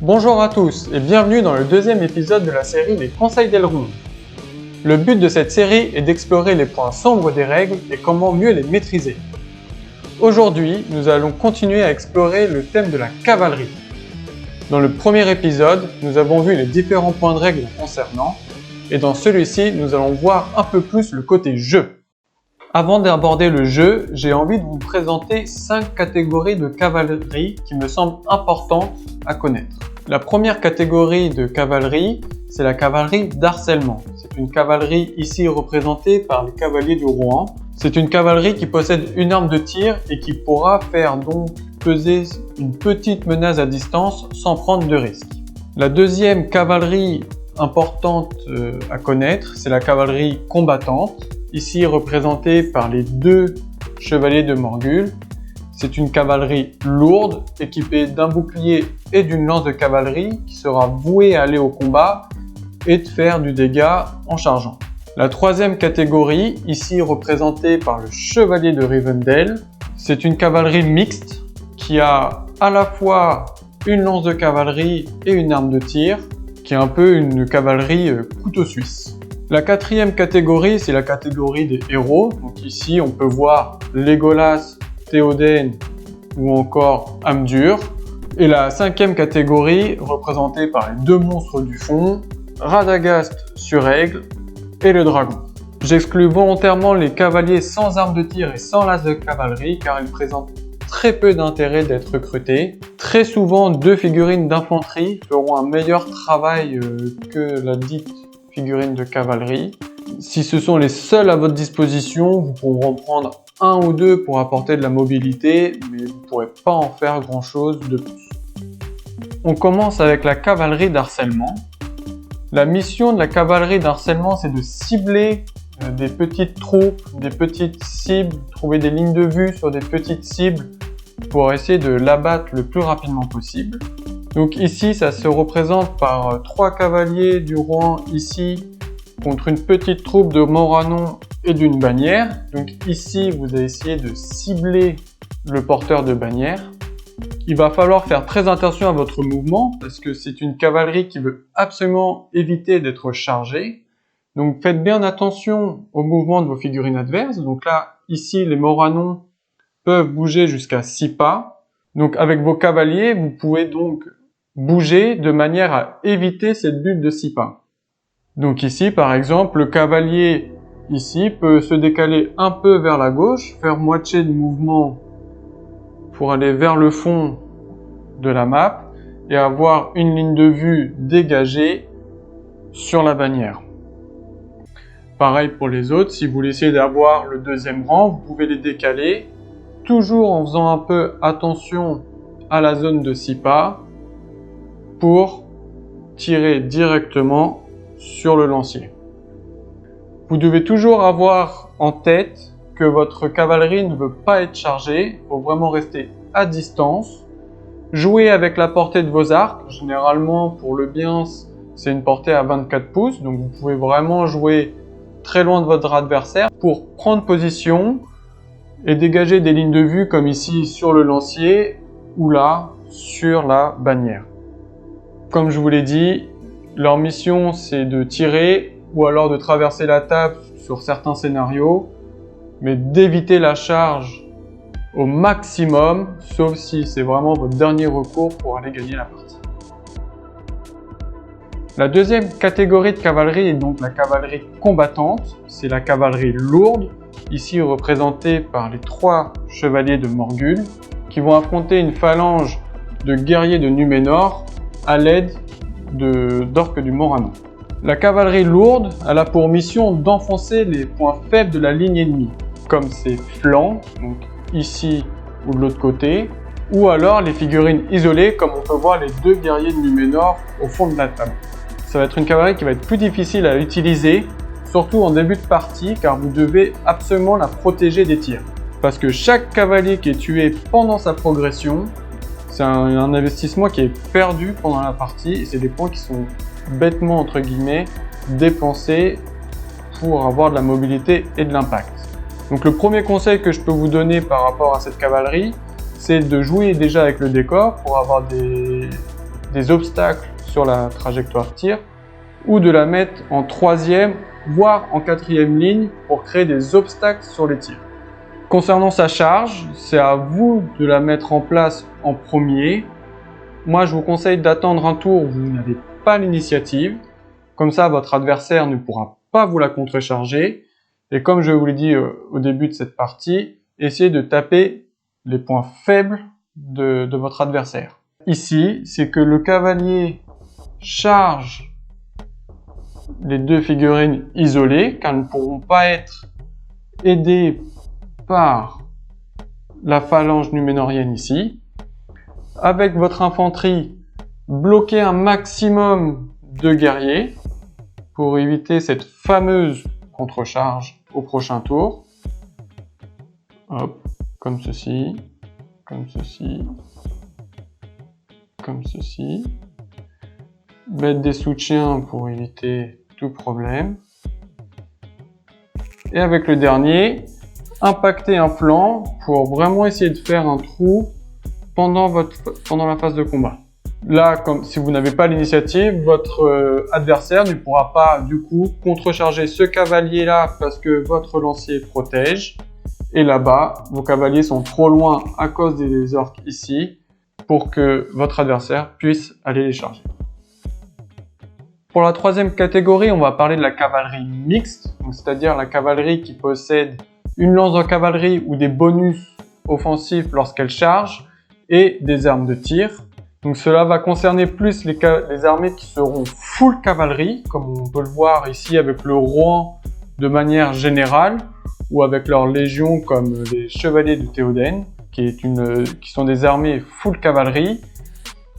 Bonjour à tous et bienvenue dans le deuxième épisode de la série Les Conseils d'Elrond. Le but de cette série est d'explorer les points sombres des règles et comment mieux les maîtriser. Aujourd'hui, nous allons continuer à explorer le thème de la cavalerie. Dans le premier épisode, nous avons vu les différents points de règles concernant, et dans celui-ci, nous allons voir un peu plus le côté jeu. Avant d'aborder le jeu, j'ai envie de vous présenter 5 catégories de cavalerie qui me semblent importantes à connaître. La première catégorie de cavalerie, c'est la cavalerie d'harcèlement. C'est une cavalerie ici représentée par les cavaliers du Rohan. C'est une cavalerie qui possède une arme de tir et qui pourra faire donc peser une petite menace à distance sans prendre de risque. La deuxième cavalerie importante à connaître, c'est la cavalerie combattante, ici représentée par les 2 chevaliers de Morgul. C'est une cavalerie lourde, équipée d'un bouclier et d'une lance de cavalerie qui sera vouée à aller au combat et de faire du dégât en chargeant. La troisième catégorie, ici représentée par le chevalier de Rivendell, c'est une cavalerie mixte qui a à la fois une lance de cavalerie et une arme de tir, qui est un peu une cavalerie couteau suisse. La quatrième catégorie, c'est la catégorie des héros. Donc ici, on peut voir Legolas, Théoden ou encore Amdur. Et la cinquième catégorie, représentée par les 2 monstres du fond, Radagast sur Aigle et le dragon. J'exclus volontairement les cavaliers sans arme de tir et sans lance de cavalerie car ils présentent très peu d'intérêt d'être recrutés. Très souvent, 2 figurines d'infanterie feront un meilleur travail que la dite figurine de cavalerie. Si ce sont les seuls à votre disposition, vous pourrez en prendre 1 ou 2 pour apporter de la mobilité, mais vous ne pourrez pas en faire grand chose de plus. On commence avec la cavalerie d'harcèlement. La mission de la cavalerie d'harcèlement, c'est de cibler des petites troupes, des petites cibles, trouver des lignes de vue sur des petites cibles pour essayer de l'abattre le plus rapidement possible. Donc ici, ça se représente par 3 cavaliers du Rohan ici contre une petite troupe de Moranon et d'une bannière. Donc ici, vous allez essayer de cibler le porteur de bannière. Il va falloir faire très attention à votre mouvement parce que c'est une cavalerie qui veut absolument éviter d'être chargée. Donc faites bien attention au mouvement de vos figurines adverses. Donc là, ici, les Moranons peuvent bouger jusqu'à 6 pas. Donc avec vos cavaliers, vous pouvez donc bouger de manière à éviter cette bulle de 6 pas. Donc ici, par exemple, le cavalier ici peut se décaler un peu vers la gauche, faire moitié de mouvement pour aller vers le fond de la map et avoir une ligne de vue dégagée sur la bannière. Pareil pour les autres, si vous essayez d'avoir le 2e rang, vous pouvez les décaler, toujours en faisant un peu attention à la zone de 6 pas pour tirer directement sur le lancier. Vous devez toujours avoir en tête que votre cavalerie ne veut pas être chargée, il faut vraiment rester à distance. Jouez avec la portée de vos arcs, généralement pour le bien c'est une portée à 24 pouces, donc vous pouvez vraiment jouer très loin de votre adversaire pour prendre position et dégager des lignes de vue comme ici sur le lancier ou là sur la bannière. Comme je vous l'ai dit, leur mission c'est de tirer ou alors de traverser la table sur certains scénarios, mais d'éviter la charge au maximum, sauf si c'est vraiment votre dernier recours pour aller gagner la partie. La deuxième catégorie de cavalerie est donc la cavalerie combattante, c'est la cavalerie lourde, ici représentée par les 3 chevaliers de Morgul, qui vont affronter une phalange de guerriers de Numénor à l'aide d'orques du Moranon. La cavalerie lourde, elle a pour mission d'enfoncer les points faibles de la ligne ennemie, comme ses flancs, donc ici ou de l'autre côté, ou alors les figurines isolées comme on peut voir les 2 guerriers de Numénor au fond de la table. Ça va être une cavalerie qui va être plus difficile à utiliser, surtout en début de partie car vous devez absolument la protéger des tirs. Parce que chaque cavalier qui est tué pendant sa progression, c'est un investissement qui est perdu pendant la partie et c'est des points qui sont bêtement entre guillemets dépensés pour avoir de la mobilité et de l'impact. Donc le premier conseil que je peux vous donner par rapport à cette cavalerie, c'est de jouer déjà avec le décor pour avoir des des obstacles sur la trajectoire tir, ou de la mettre en 3e, voire en 4e ligne pour créer des obstacles sur les tirs. Concernant sa charge, c'est à vous de la mettre en place en premier. Moi, je vous conseille d'attendre un tour où vous n'avez pas l'initiative. Comme ça, votre adversaire ne pourra pas vous la contrecharger. Et comme je vous l'ai dit au début de cette partie, essayez de taper les points faibles de votre adversaire. Ici, c'est que le cavalier charge les deux figurines isolées, car elles ne pourront pas être aidées par la phalange numénorienne ici. Avec votre infanterie, bloquez un maximum de guerriers pour éviter cette fameuse contrecharge au prochain tour. Hop, comme ceci, comme ceci, comme ceci. Mettre des soutiens pour éviter tout problème. Et avec le dernier, impacter un flanc pour vraiment essayer de faire un trou pendant la phase de combat. Là, comme si vous n'avez pas l'initiative, votre adversaire ne pourra pas du coup contrecharger ce cavalier là parce que votre lancier protège. Et là-bas, vos cavaliers sont trop loin à cause des orques ici pour que votre adversaire puisse aller les charger. Pour la 3e catégorie, on va parler de la cavalerie mixte, c'est-à-dire la cavalerie qui possède une lance de cavalerie ou des bonus offensifs lorsqu'elle charge et des armes de tir. Donc cela va concerner plus les armées qui seront full cavalerie, comme on peut le voir ici avec le Rohan de manière générale, ou avec leurs légions comme les chevaliers de Théoden, qui sont des armées full cavalerie,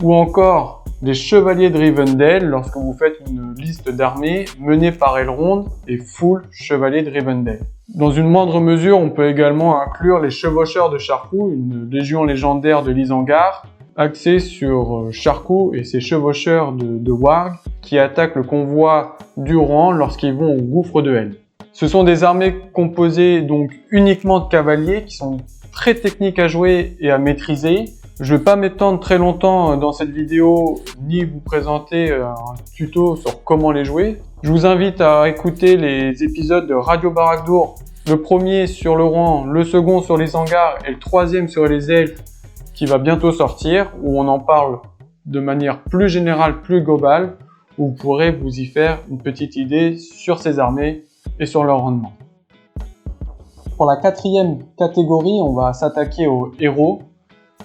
ou encore les chevaliers de Rivendell lorsque vous faites une liste d'armées menée par Elrond et full chevaliers de Rivendell. Dans une moindre mesure, on peut également inclure les chevaucheurs de Charcou, une légion légendaire de l'Isengard, axée sur Charcou et ses chevaucheurs de Warg, qui attaquent le convoi du Rohan lorsqu'ils vont au gouffre de Helm. Ce sont des armées composées donc uniquement de cavaliers qui sont très techniques à jouer et à maîtriser. Je ne vais pas m'étendre très longtemps dans cette vidéo, ni vous présenter un tuto sur comment les jouer. Je vous invite à écouter les épisodes de Radio Barad-dûr, le premier sur le Rohan, le second sur les Isengard et le 3e sur les elfes qui va bientôt sortir, où on en parle de manière plus générale, plus globale, où vous pourrez vous y faire une petite idée sur ces armées et sur leur rendement. Pour la 4e catégorie, on va s'attaquer aux héros.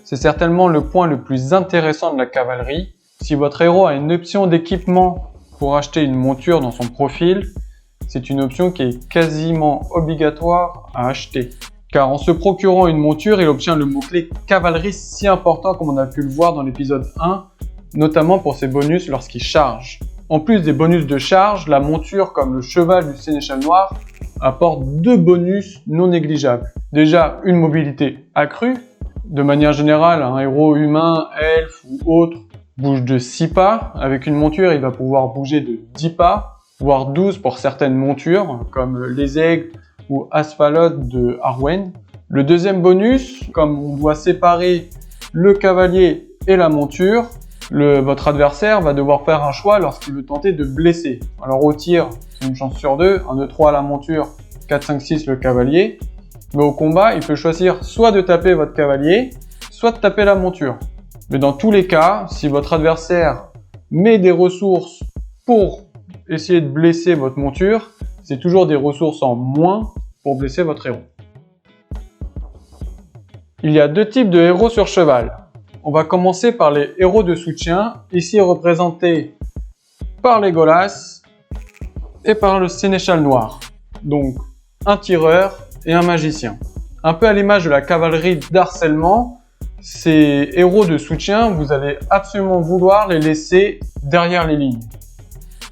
C'est certainement le point le plus intéressant de la cavalerie. Si votre héros a une option d'équipement pour acheter une monture dans son profil, c'est une option qui est quasiment obligatoire à acheter. Car en se procurant une monture, il obtient le mot-clé cavalerie si important comme on a pu le voir dans l'épisode 1, notamment pour ses bonus lorsqu'il charge. En plus des bonus de charge, la monture comme le cheval du Sénéchal Noir apporte 2 bonus non négligeables. Déjà une mobilité accrue. De manière générale, un héros humain, elfe ou autre bouge de 6 pas. Avec une monture, il va pouvoir bouger de 10 pas, voire 12 pour certaines montures, comme les aigles ou Asphalod de Arwen. Le deuxième bonus, comme on doit séparer le cavalier et la monture, votre adversaire va devoir faire un choix lorsqu'il veut tenter de blesser. Alors au tir, c'est une chance sur 2, 1, 2, 3 à la monture, 4, 5, 6 le cavalier. Mais au combat, il peut choisir soit de taper votre cavalier, soit de taper la monture. Mais dans tous les cas, si votre adversaire met des ressources pour essayer de blesser votre monture, c'est toujours des ressources en moins pour blesser votre héros. Il y a 2 types de héros sur cheval. On va commencer par les héros de soutien, ici représentés par Legolas et par le Sénéchal Noir. Donc un tireur et un magicien. Un peu à l'image de la cavalerie d'harcèlement, ces héros de soutien, vous allez absolument vouloir les laisser derrière les lignes.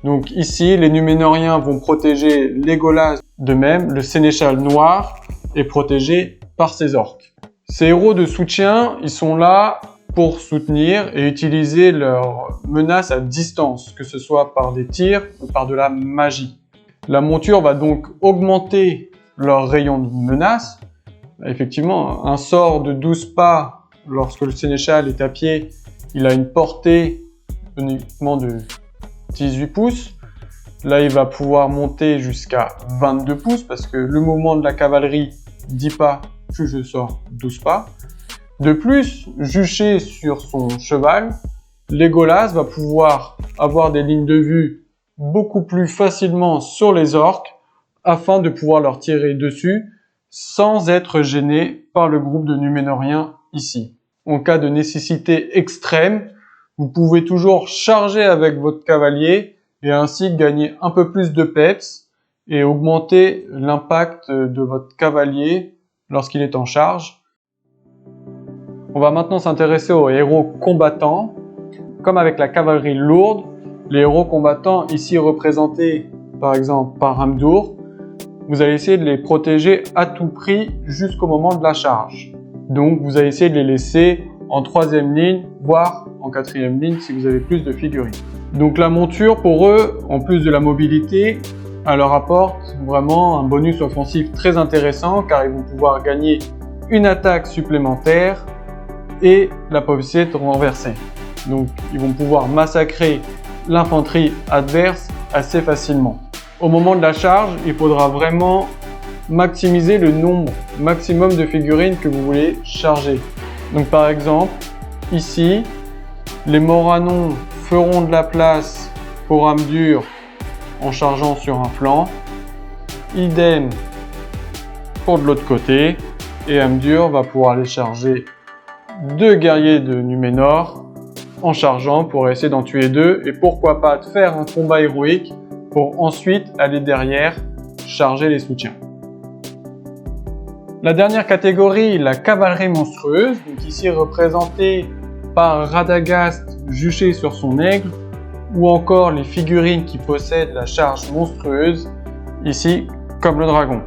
Donc ici, les Numénoriens vont protéger Legolas de même, le Sénéchal Noir est protégé par ses orques. Ces héros de soutien, ils sont là pour soutenir et utiliser leurs menaces à distance, que ce soit par des tirs ou par de la magie. La monture va donc augmenter leur rayon de menace. Effectivement, un sort de 12 pas, lorsque le sénéchal est à pied, il a une portée uniquement de 18 pouces. Là, il va pouvoir monter jusqu'à 22 pouces parce que le mouvement de la cavalerie, 10 pas, plus je sors 12 pas. De plus, juché sur son cheval, Legolas va pouvoir avoir des lignes de vue beaucoup plus facilement sur les orques afin de pouvoir leur tirer dessus sans être gêné par le groupe de Núménoriens ici. En cas de nécessité extrême, vous pouvez toujours charger avec votre cavalier et ainsi gagner un peu plus de peps et augmenter l'impact de votre cavalier lorsqu'il est en charge. On va maintenant s'intéresser aux héros combattants. Comme avec la cavalerie lourde, les héros combattants ici représentés par exemple par Amdur, vous allez essayer de les protéger à tout prix jusqu'au moment de la charge. Donc vous allez essayer de les laisser en 3e ligne, voire en 4e ligne si vous avez plus de figurines. Donc la monture pour eux, en plus de la mobilité, elle leur apporte vraiment un bonus offensif très intéressant car ils vont pouvoir gagner une attaque supplémentaire et la possibilité de renverser. Donc ils vont pouvoir massacrer l'infanterie adverse assez facilement. Au moment de la charge, il faudra vraiment maximiser le nombre maximum de figurines que vous voulez charger. Donc par exemple, ici, les Moranons feront de la place pour Amdur en chargeant sur un flanc. Idem pour de l'autre côté. Et Amdur va pouvoir aller charger 2 guerriers de Numénor en chargeant pour essayer d'en tuer 2. Et pourquoi pas de faire un combat héroïque pour ensuite aller derrière charger les soutiens. La dernière catégorie, la cavalerie monstrueuse, donc ici représentée par Radagast juché sur son aigle, ou encore les figurines qui possèdent la charge monstrueuse, ici comme le dragon.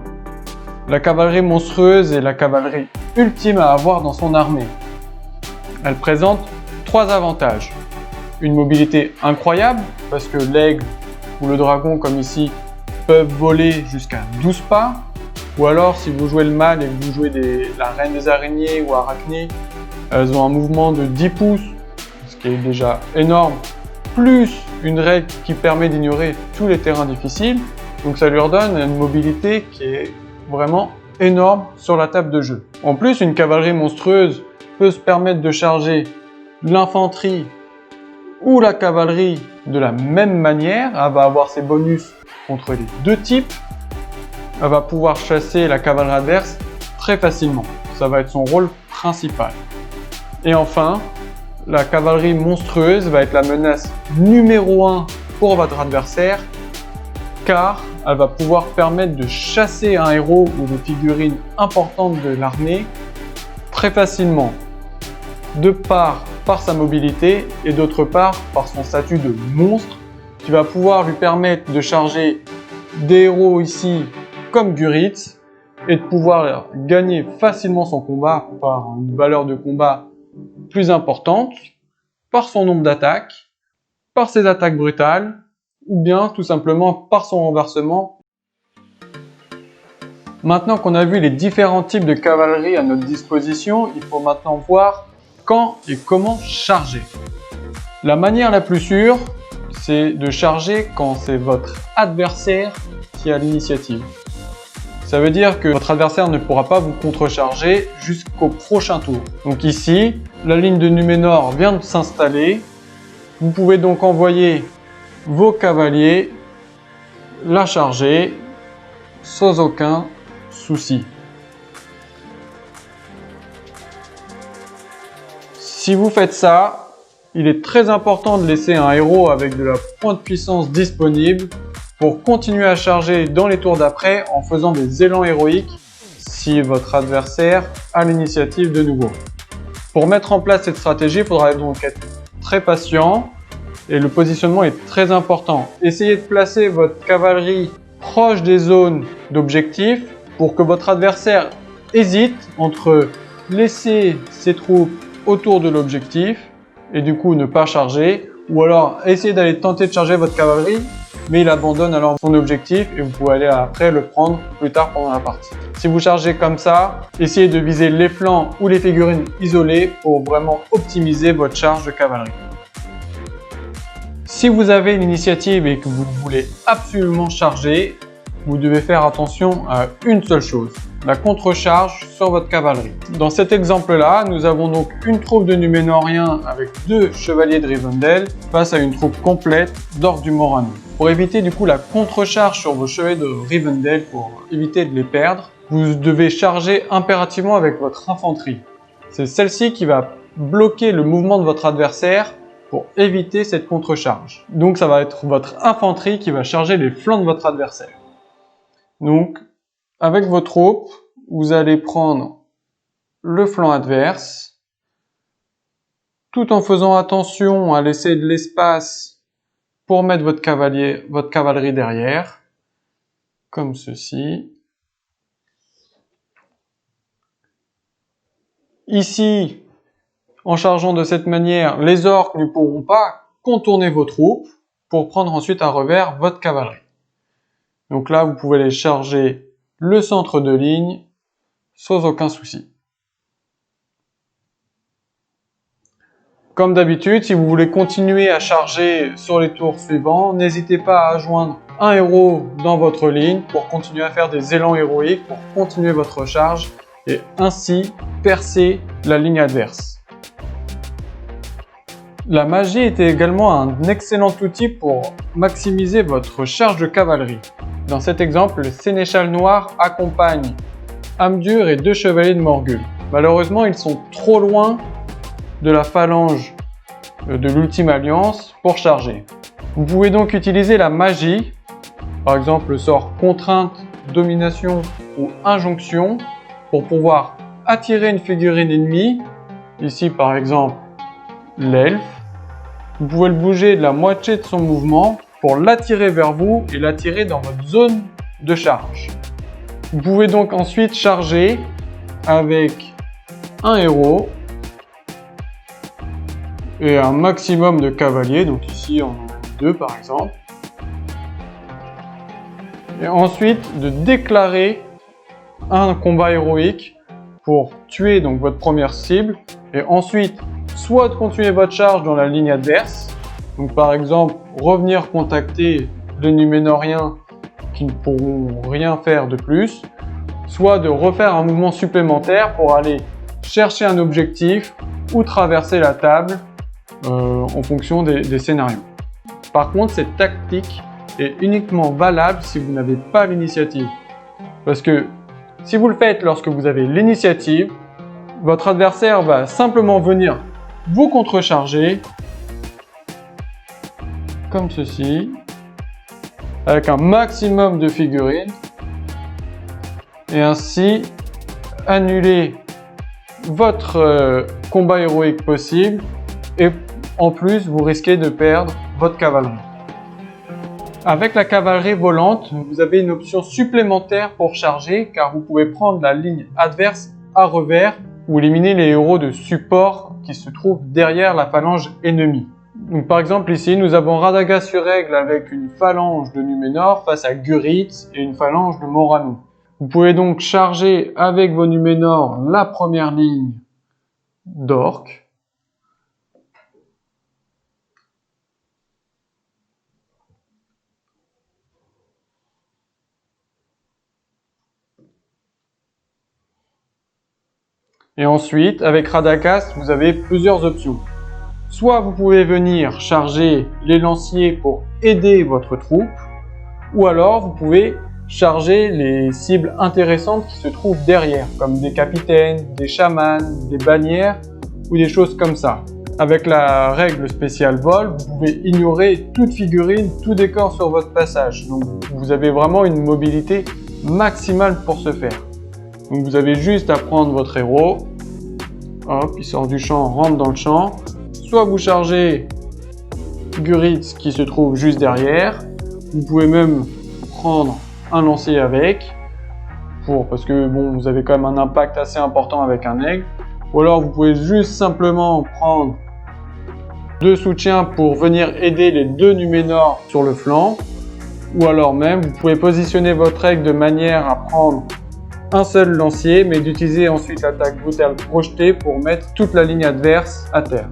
La cavalerie monstrueuse est la cavalerie ultime à avoir dans son armée. Elle présente 3 avantages. Une mobilité incroyable, parce que l'aigle ou le dragon, comme ici, peuvent voler jusqu'à 12 pas. Ou alors, si vous jouez le mâle et que vous jouez la reine des araignées ou arachnées, elles ont un mouvement de 10 pouces, ce qui est déjà énorme, plus une règle qui permet d'ignorer tous les terrains difficiles. Donc ça leur donne une mobilité qui est vraiment énorme sur la table de jeu. En plus, une cavalerie monstrueuse peut se permettre de charger l'infanterie ou la cavalerie de la même manière. Elle va avoir ses bonus contre les 2 types. Elle va pouvoir chasser la cavalerie adverse très facilement. Ça va être son rôle principal. Et enfin, la cavalerie monstrueuse va être la menace numéro 1 pour votre adversaire, car elle va pouvoir permettre de chasser un héros ou des figurines importantes de l'armée très facilement, de part par sa mobilité et d'autre part par son statut de monstre qui va pouvoir lui permettre de charger des héros ici comme Guritz et de pouvoir gagner facilement son combat par une valeur de combat plus importante, par son nombre d'attaques, par ses attaques brutales ou bien tout simplement par son renversement. Maintenant qu'on a vu les différents types de cavalerie à notre disposition, il faut maintenant voir quand et comment charger. La manière la plus sûre, c'est de charger quand c'est votre adversaire qui a l'initiative. Ça veut dire que votre adversaire ne pourra pas vous contrecharger jusqu'au prochain tour. Donc ici, la ligne de Núménor vient de s'installer. Vous pouvez donc envoyer vos cavaliers la charger sans aucun souci. Si vous faites ça, il est très important de laisser un héros avec de la pointe de puissance disponible pour continuer à charger dans les tours d'après en faisant des élans héroïques si votre adversaire a l'initiative de nouveau. Pour mettre en place cette stratégie, il faudra donc être très patient et le positionnement est très important. Essayez de placer votre cavalerie proche des zones d'objectif pour que votre adversaire hésite entre laisser ses troupes autour de l'objectif et du coup ne pas charger, ou alors essayer d'aller tenter de charger votre cavalerie mais il abandonne alors son objectif et vous pouvez aller après le prendre plus tard pendant la partie. Si vous chargez comme ça, essayez de viser les flancs ou les figurines isolées pour vraiment optimiser votre charge de cavalerie. si vous avez l'initiative et que vous voulez absolument charger, vous devez faire attention à une seule chose, la contre-charge sur votre cavalerie. Dans cet exemple-là, nous avons donc une troupe de Núménoriens avec 2 chevaliers de Rivendell face à une troupe complète d'orques du Morano. Pour éviter du coup la contre-charge sur vos chevaliers de Rivendell, pour éviter de les perdre, vous devez charger impérativement avec votre infanterie. C'est celle-ci qui va bloquer le mouvement de votre adversaire pour éviter cette contre-charge. Donc ça va être votre infanterie qui va charger les flancs de votre adversaire. Donc, avec vos troupes, vous allez prendre le flanc adverse, tout en faisant attention à laisser de l'espace pour mettre votre cavalerie derrière, comme ceci. Ici, en chargeant de cette manière, les orques ne pourront pas contourner vos troupes pour prendre ensuite à revers votre cavalerie. Donc là, vous pouvez les charger le centre de ligne sans aucun souci. Comme d'habitude, si vous voulez continuer à charger sur les tours suivants, n'hésitez pas à joindre un héros dans votre ligne pour continuer à faire des élans héroïques, pour continuer votre charge et ainsi percer la ligne adverse. La magie est également un excellent outil pour maximiser votre charge de cavalerie. Dans cet exemple, le sénéchal noir accompagne Amdur et 2 chevaliers de Morgul. Malheureusement, ils sont trop loin de la phalange de l'Ultime Alliance pour charger. Vous pouvez donc utiliser la magie, par exemple le sort contrainte, domination ou injonction, pour pouvoir attirer une figurine ennemie, ici par exemple l'elfe. Vous pouvez le bouger de la moitié de son mouvement pour l'attirer vers vous et l'attirer dans votre zone de charge. Vous pouvez donc ensuite charger avec un héros et un maximum de cavaliers, donc ici on en a 2 par exemple. Et ensuite de déclarer un combat héroïque pour tuer donc votre première cible et ensuite soit de continuer votre charge dans la ligne adverse, donc par exemple revenir contacter les Núménoriens qui ne pourront rien faire de plus, soit de refaire un mouvement supplémentaire pour aller chercher un objectif ou traverser la table en fonction des scénarios. Par contre, cette tactique est uniquement valable si vous n'avez pas l'initiative. Parce que si vous le faites lorsque vous avez l'initiative, votre adversaire va simplement venir vous contrecharger comme ceci, avec un maximum de figurines, et ainsi annuler votre combat héroïque possible, et en plus vous risquez de perdre votre cavalerie. Avec la cavalerie volante, vous avez une option supplémentaire pour charger, car vous pouvez prendre la ligne adverse à revers ou éliminer les héros de support qui se trouvent derrière la phalange ennemie. Donc, par exemple ici, nous avons Radagast sur Aigle avec une phalange de Núménor face à Guritz et une phalange de Morano. Vous pouvez donc charger avec vos Núménor la première ligne d'orques. Et ensuite, avec Radagast, vous avez plusieurs options. Soit vous pouvez venir charger les lanciers pour aider votre troupe, ou alors vous pouvez charger les cibles intéressantes qui se trouvent derrière, comme des capitaines, des chamans, des bannières, ou des choses comme ça. Avec la règle spéciale vol, vous pouvez ignorer toute figurine, tout décor sur votre passage. Donc vous avez vraiment une mobilité maximale pour ce faire. Donc vous avez juste à prendre votre héros, hop, il sort du champ, rentre dans le champ. Soit vous chargez Guritz qui se trouve juste derrière, vous pouvez même prendre un lancier avec, parce que bon, vous avez quand même un impact assez important avec un aigle, ou alors vous pouvez juste simplement prendre 2 soutiens pour venir aider les 2 Núménor sur le flanc, ou alors même vous pouvez positionner votre aigle de manière à prendre un seul lancier, mais d'utiliser ensuite l'attaque brutale projetée pour mettre toute la ligne adverse à terre.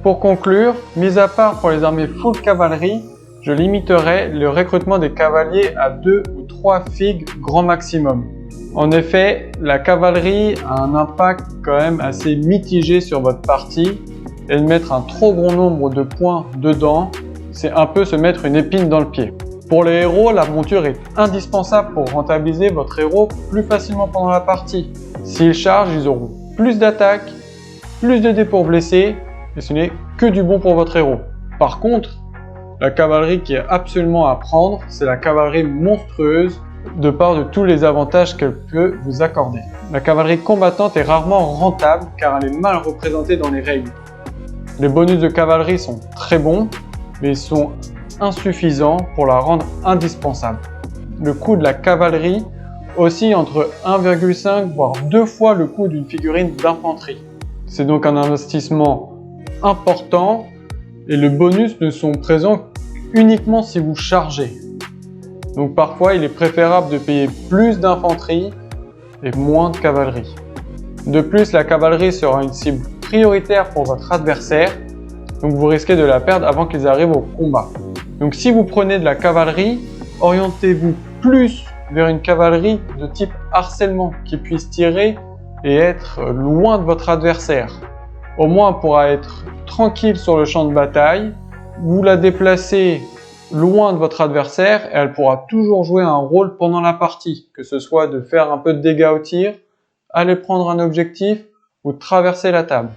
Pour conclure, mis à part pour les armées full cavalerie, je limiterai le recrutement des cavaliers à 2 ou 3 figues grand maximum. En effet, la cavalerie a un impact quand même assez mitigé sur votre partie et de mettre un trop grand nombre de points dedans, c'est un peu se mettre une épine dans le pied. Pour les héros, la monture est indispensable pour rentabiliser votre héros plus facilement pendant la partie. S'ils chargent, ils auront plus d'attaques, plus de dés pour blesser, et ce n'est que du bon pour votre héros. Par contre, la cavalerie qui est absolument à prendre, c'est la cavalerie monstrueuse, de par de tous les avantages qu'elle peut vous accorder. La cavalerie combattante est rarement rentable car elle est mal représentée dans les règles. Les bonus de cavalerie sont très bons, mais ils sont insuffisants pour la rendre indispensable. Le coût de la cavalerie oscille entre 1,5 voire 2 fois le coût d'une figurine d'infanterie. C'est donc un investissement important et les bonus ne sont présents uniquement si vous chargez. Donc parfois il est préférable de payer plus d'infanterie et moins de cavalerie. De plus, la cavalerie sera une cible prioritaire pour votre adversaire, donc vous risquez de la perdre avant qu'ils arrivent au combat. Donc si vous prenez de la cavalerie, orientez-vous plus vers une cavalerie de type harcèlement qui puisse tirer et être loin de votre adversaire. Au moins elle pourra être tranquille sur le champ de bataille, vous la déplacez loin de votre adversaire et elle pourra toujours jouer un rôle pendant la partie, que ce soit de faire un peu de dégâts au tir, aller prendre un objectif ou traverser la table.